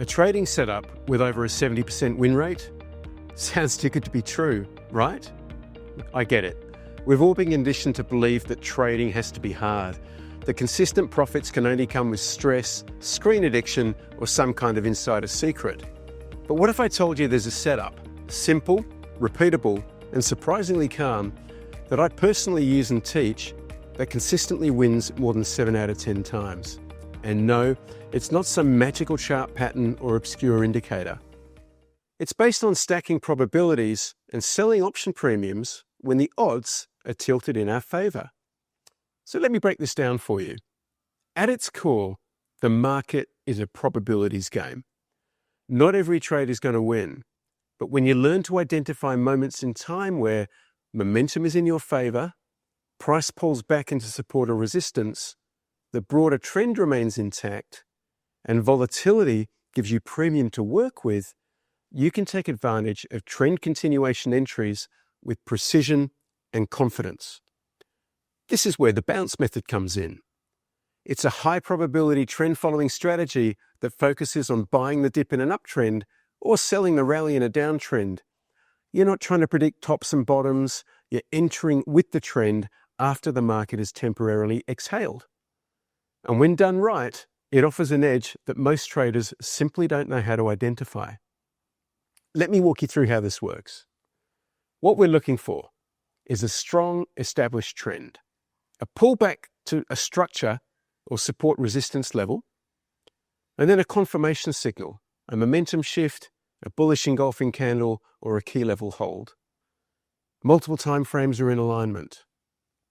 A trading setup with over a 70% win rate? Sounds too good to be true, right? I get it. We've all been conditioned to believe that trading has to be hard, that consistent profits can only come with stress, screen addiction, or some kind of insider secret. But what if I told you there's a setup, simple, repeatable, and surprisingly calm, that I personally use and teach that consistently wins more than 7 out of 10 times? And no, it's not some magical chart pattern or obscure indicator. It's based on stacking probabilities and selling option premiums when the odds are tilted in our favor. So let me break this down for you. At its core, the market is a probabilities game. Not every trade is going to win, but when you learn to identify moments in time where momentum is in your favor, price pulls back into support or resistance, the broader trend remains intact, and volatility gives you premium to work with, you can take advantage of trend continuation entries with precision and confidence. This is where the bounce method comes in. It's a high probability trend following strategy that focuses on buying the dip in an uptrend or selling the rally in a downtrend. You're not trying to predict tops and bottoms, you're entering with the trend after the market has temporarily exhaled. And when done right, it offers an edge that most traders simply don't know how to identify. Let me walk you through how this works. What we're looking for is a strong established trend, a pullback to a structure or support resistance level, and then a confirmation signal, a momentum shift, a bullish engulfing candle, or a key level hold. Multiple time frames are in alignment.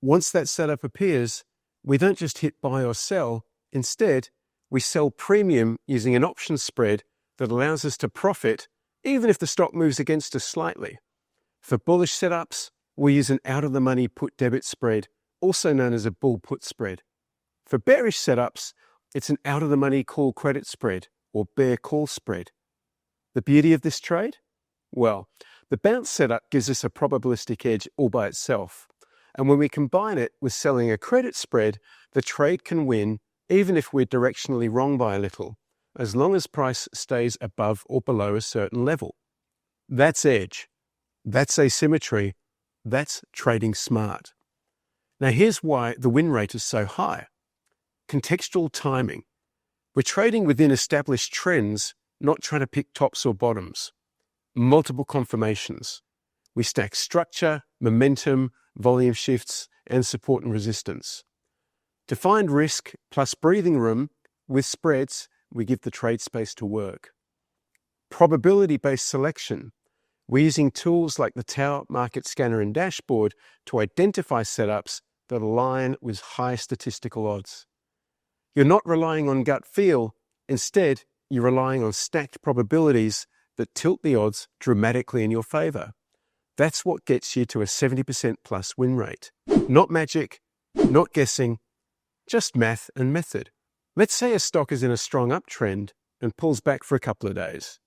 Once that setup appears, we don't just hit buy or sell. Instead, we sell premium using an option spread that allows us to profit even if the stock moves against us slightly. For bullish setups, we use an out-of-the-money put-debit spread, also known as a bull put spread. For bearish setups, it's an out-of-the-money call credit spread, or bear call spread. The beauty of this trade? Well, the bounce setup gives us a probabilistic edge all by itself. And when we combine it with selling a credit spread, the trade can win even if we're directionally wrong by a little, as long as price stays above or below a certain level. That's edge. That's asymmetry. That's trading smart. Now here's why the win rate is so high. Contextual timing. We're trading within established trends, not trying to pick tops or bottoms. Multiple confirmations. We stack structure, momentum, volume shifts, and support and resistance. Defined risk plus breathing room with spreads, we give the trade space to work. Probability-based selection. We're using tools like the Tower Market Scanner and Dashboard to identify setups that align with high statistical odds. You're not relying on gut feel. Instead, you're relying on stacked probabilities that tilt the odds dramatically in your favor. That's what gets you to a 70% plus win rate. Not magic, not guessing, just math and method. Let's say a stock is in a strong uptrend and pulls back for a couple of days.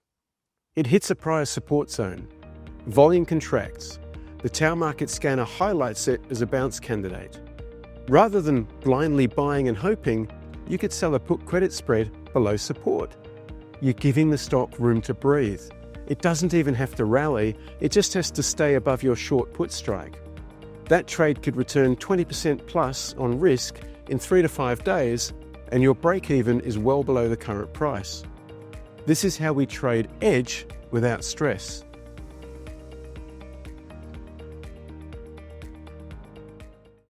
It hits a prior support zone. Volume contracts. The Tower Market Scanner highlights it as a bounce candidate. Rather than blindly buying and hoping, you could sell a put credit spread below support. You're giving the stock room to breathe. It doesn't even have to rally, it just has to stay above your short put strike. That trade could return 20% plus on risk in 3 to 5 days, and your break-even is well below the current price. This is how we trade edge without stress.